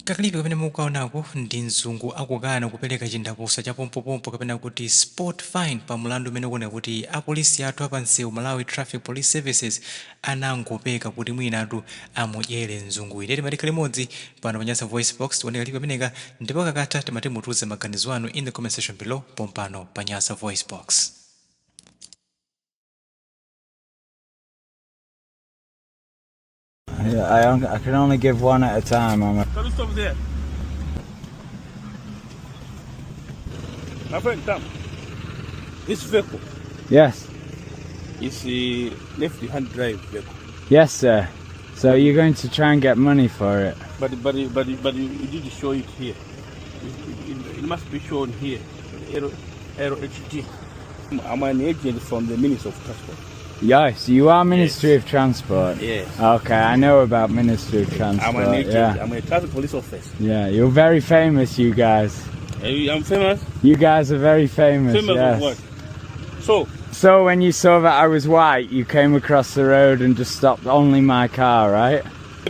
kakalipo kapena mukaonako ndi mzungu akukana kupereka chindapusa cha pompopompo kapena kuti sport fine pa mulandu umene ukuoneka kuti apolisi athu apansewu Malawi Traffic Police Services anangopeka kuti mwinatu amudyere mzungu ine timati limodzi pano Manyazi voice box tioneka lipo pameneka ndipo kakatha timati mutuze maganizo anu in the comment section below pompano pa Manyazi voice box. Yeah, I can only give one at a time. Can you stop there? My friend, come. This vehicle Yes. is a left-hand drive vehicle. Yes, sir. So you're going to try and get money for it? But you did show it here. It must be shown here. RHG. I'm an agent from the Ministry of Transport. Yes, you are Ministry of Transport? Yes. Okay, I know about Ministry of Transport. I'm an agent. Yeah. I'm a traffic police officer. Yeah, you're very famous, you guys. I'm famous. You guys are very famous, Famous yes. of what? So when you saw that I was white, you came across the road and just stopped only my car, right?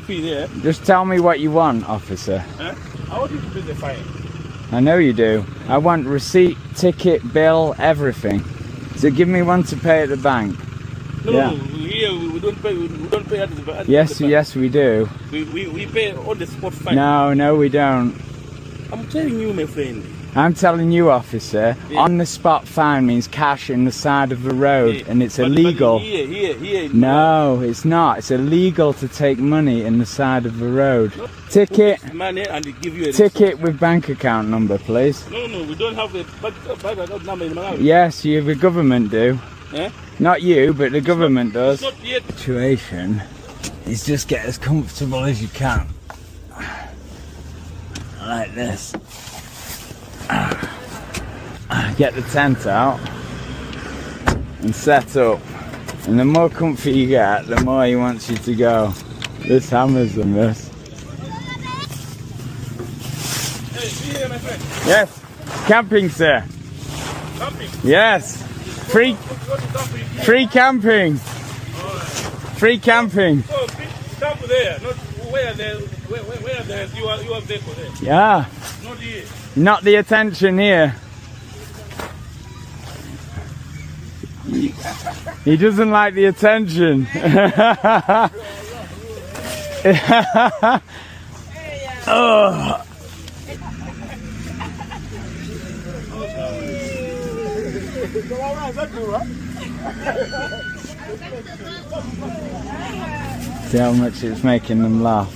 There. Just tell me what you want, officer. Huh? I want you to pay the fine. I know you do. I want receipt, ticket, bill, everything. So give me one to pay at the bank. No, here we don't pay. We don't pay at the Yes, bank. yes, we do. We pay on the spot fine. No, we don't. I'm telling you, my friend. I'm telling you, officer, Yeah. on the spot fine means cash in the side of the road, Yeah. and it's But illegal. Here. No, it's not. It's illegal to take money in the side of the road. Ticket, Put money and they give you a ticket with bank account number, please. No, we don't have a bank account number in Malawi. Yes, the government do. Eh? Not you, but the government does. It's not yet. Situation is just get as comfortable as you can. Like this. Get the tent out and set up. And the more comfy you get, the more he wants you to go. This hammers them, this. Hey, see here, my friend. Yes. Camping, sir. Camping. Yes. What is camping here? Free camping. Free camping. So, camp there, not where there's your vehicle there. Yeah. Not here. Not the attention here. He doesn't like the attention. Oh. See how much it's making them laugh.